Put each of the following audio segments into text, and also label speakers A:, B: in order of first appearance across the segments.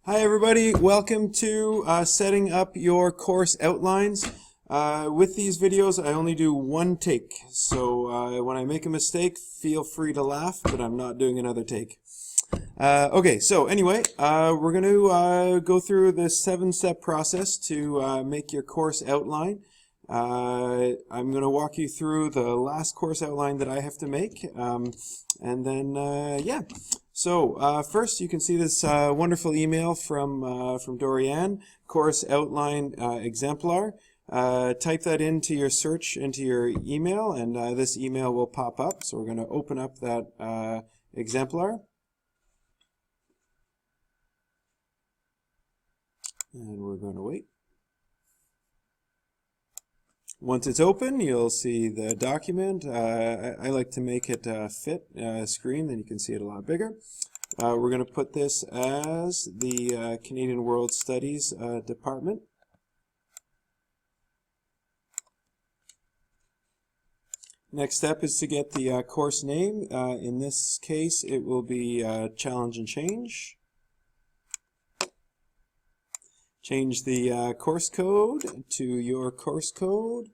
A: Hi everybody, welcome to setting up your course outlines. With these videos I only do one take, so when I make a mistake feel free to laugh, but I'm not doing another take. Okay, so anyway, we're going to go through the 7-step process to make your course outline. I'm going to walk you through the last course outline that I have to make, and then yeah. So first you can see this wonderful email from Dorianne, course outline exemplar. Type that into your search into your email, and this email will pop up. So we're going to open up that exemplar. And we're going to wait. Once it's open, you'll see the document. I like to make it fit screen, then you can see it a lot bigger. We're going to put this as the Canadian World Studies department. Next step is to get the course name. In this case, it will be Challenge and Change. Change the course code to your course code.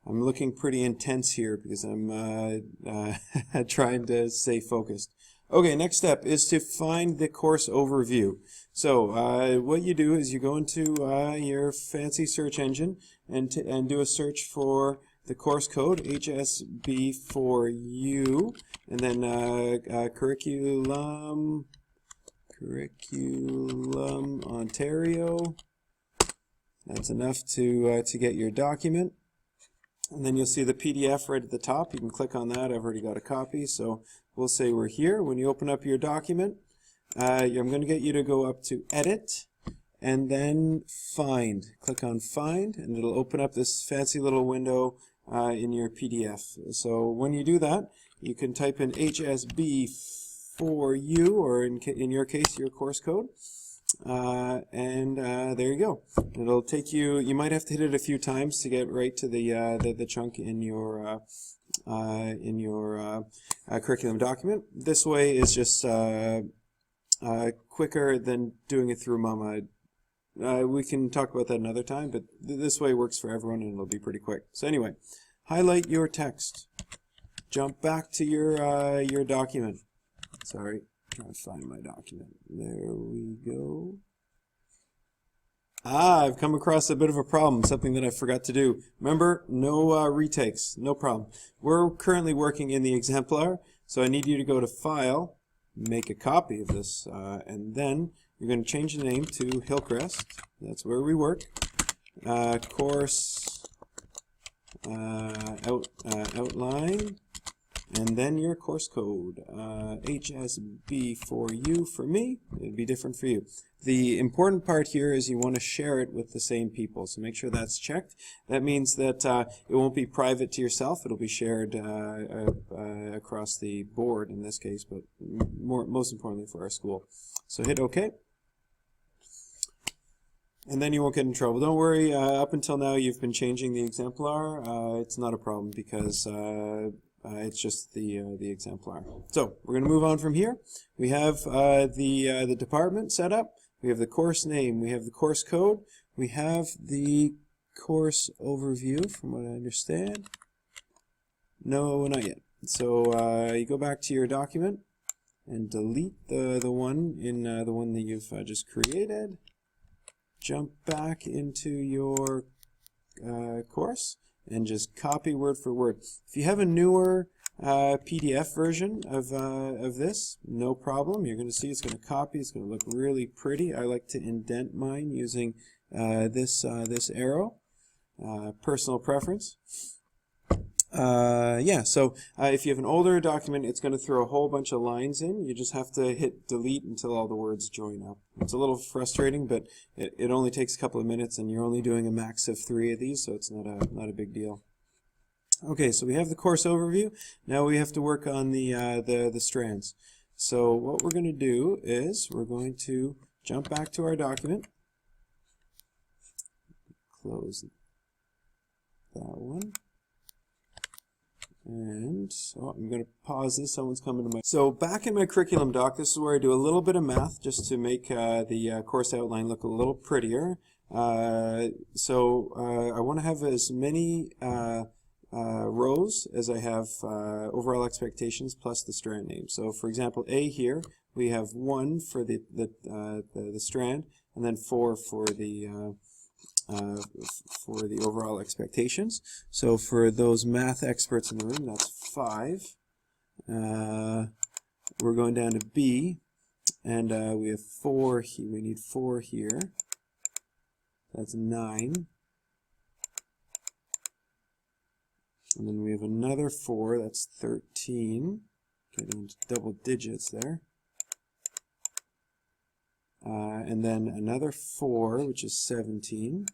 A: I'm looking pretty intense here because I'm trying to stay focused. Okay, next step is to find the course overview. So what you do is you go into your fancy search engine and do a search for the course code, HSB4U, and then curriculum Ontario. That's enough to get your document. And then you'll see the PDF right at the top. You can click on that. I've already got a copy, so we'll say we're here. When you open up your document, I'm going to get you to go up to Edit and then Find. Click on Find, and it'll open up this fancy little window in your PDF. So when you do that, you can type in HSB4U, or in your case, your course code. And there you go. It'll take you. You might have to hit it a few times to get right to the chunk in your curriculum document. This way is just quicker than doing it through Mama. We can talk about that another time, but this way works for everyone, and it'll be pretty quick. So anyway, highlight your text. Jump back to your document. Sorry. Trying to find my document. There we go. I've come across a bit of a problem, something that I forgot to do. Remember, no retakes, no problem. We're currently working in the exemplar, so I need you to go to File, make a copy of this, and then you're going to change the name to Hillcrest. That's where we work. Course outline. And then your course code, HSB4U for me. It'd be different for you. The important part here is you want to share it with the same people, so make sure that's checked. That means that it won't be private to yourself. It'll be shared across the board in this case, but most importantly for our school. So hit OK. And then you won't get in trouble. Don't worry, up until now you've been changing the exemplar. It's not a problem because it's just the exemplar. So we're going to move on from here. We have the department set up. We have the course name. We have the course code. We have the course overview, from what I understand. No, not yet. So you go back to your document and delete the one that you've just created. Jump back into your course and just copy word for word. If you have a newer PDF version of this, no problem. You're going to see it's going to copy. It's going to look really pretty. I like to indent mine using this arrow. Personal preference. Yeah, so if you have an older document, it's going to throw a whole bunch of lines in. You just have to hit delete until all the words join up. It's a little frustrating, but it only takes a couple of minutes, and you're only doing a max of 3 of these, so it's not a big deal. Okay, so we have the course overview. Now we have to work on the strands. So what we're going to do is we're going to jump back to our document. Close that one. And I'm going to pause this. Someone's coming to my... So back in my curriculum doc, this is where I do a little bit of math just to make the course outline look a little prettier. I want to have as many rows as I have overall expectations plus the strand name. So for example, A here, we have 1 for the strand, and then 4 for the overall expectations. So for those math experts in the room, that's 5. We're going down to B, and we have 4 here. We need 4 here. That's 9. And then we have another 4, that's 13. Getting into double digits there. And then another 4, which is 17.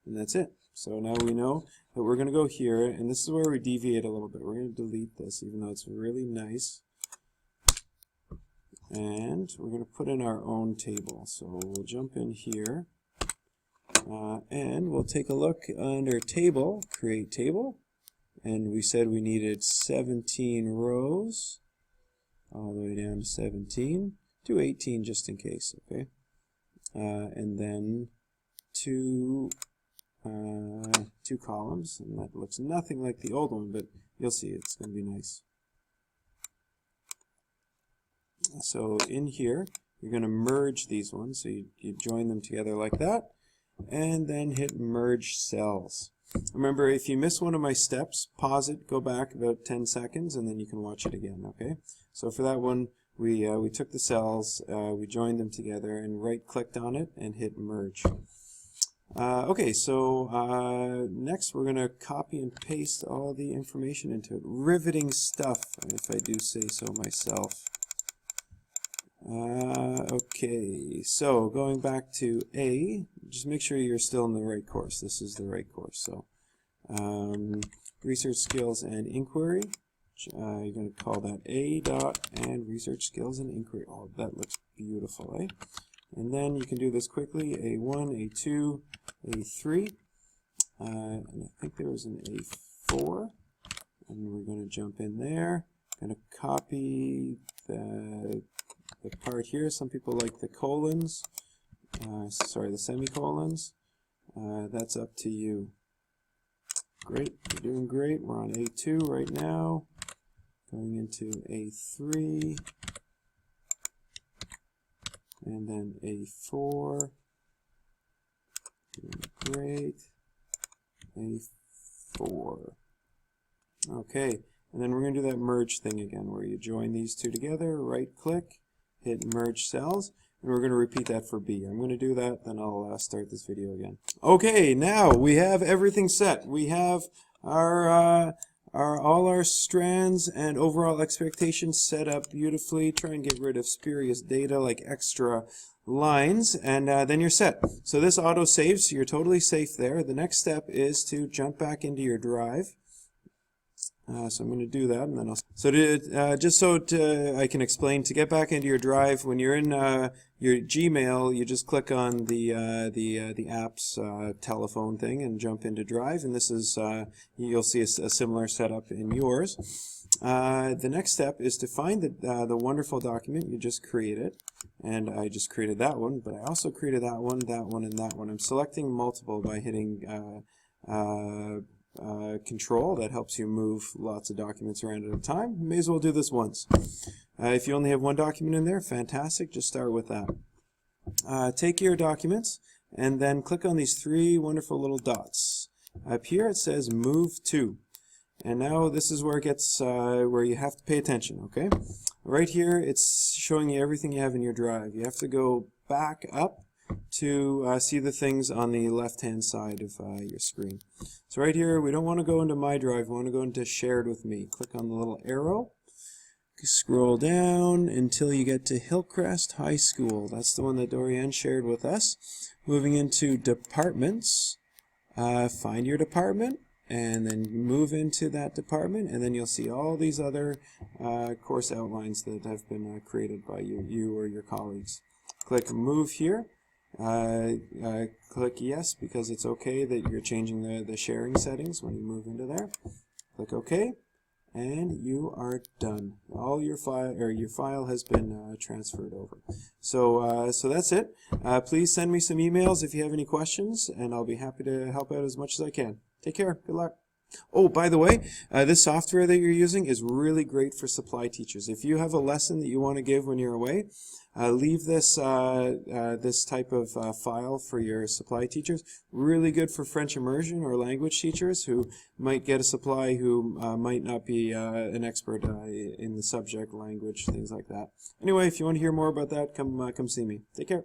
A: And that's it. So now we know that we're going to go here, and this is where we deviate a little bit. We're going to delete this, even though it's really nice. And we're going to put in our own table. So we'll jump in here, and we'll take a look under Table, Create Table. And we said we needed 17 rows, all the way down to 17, to 18 just in case, okay? And then two columns, and that looks nothing like the old one, but you'll see it's going to be nice. So in here, you're going to merge these ones, so you join them together like that, and then hit Merge Cells. Remember, if you miss one of my steps, pause it, go back about 10 seconds, and then you can watch it again, okay? So for that one, we took the cells, we joined them together, and right-clicked on it, and hit Merge. Okay, so next we're going to copy and paste all the information into it. Riveting stuff, if I do say so myself. Okay, so going back to A, just make sure you're still in the right course. This is the right course. So research skills and inquiry. You're going to call that A dot and research skills and inquiry. Oh, that looks beautiful, eh? And then you can do this quickly. A1, A2, A3, and I think there was an A4. And we're going to jump in there. Going to copy the part here. Some people like the colons, the semicolons. That's up to you. Great, you're doing great. We're on A2 right now. Going into A3, and then A4. Doing great. A4. Okay, and then we're going to do that merge thing again, where you join these two together, right-click, hit Merge Cells, and we're going to repeat that for B. I'm going to do that, then I'll start this video again. Okay, now we have everything set. We have all our strands and overall expectations set up beautifully. Try and get rid of spurious data like extra lines, and then you're set. So this auto saves, so you're totally safe there. The next step is to jump back into your drive. So I'm going to do that, and then I can explain, to get back into your drive, when you're in your Gmail, you just click on the app's telephone thing and jump into Drive, and this is you'll see a similar setup in yours. The next step is to find the wonderful document you just created, and I just created that one, but I also created that one, and that one. I'm selecting multiple by hitting Control. That helps you move lots of documents around at a time. You may as well do this once. If you only have one document in there, fantastic, just start with that. Take your documents and then click on these 3 wonderful little dots. Up here it says Move To, and now this is where it gets where you have to pay attention, okay? Right here it's showing you everything you have in your drive. You have to go back up to see the things on the left-hand side of your screen. So right here, we don't want to go into My Drive, we want to go into Shared With Me. Click on the little arrow, scroll down until you get to Hillcrest High School. That's the one that Dorian shared with us. Moving into Departments, find your department, and then move into that department, and then you'll see all these other course outlines that have been created by you or your colleagues. Click Move here. click yes because it's okay that you're changing the sharing settings when you move into there. Click OK, and you are done. All your file has been transferred over. So so that's it. Please send me some emails if you have any questions, and I'll be happy to help out as much as I can. Take care. Good luck. Oh, by the way, this software that you're using is really great for supply teachers. If you have a lesson that you want to give when you're away, leave this this type of file for your supply teachers. Really good for French immersion or language teachers who might get a supply who might not be an expert in the subject, language, things like that. Anyway, if you want to hear more about that, come see me. Take care.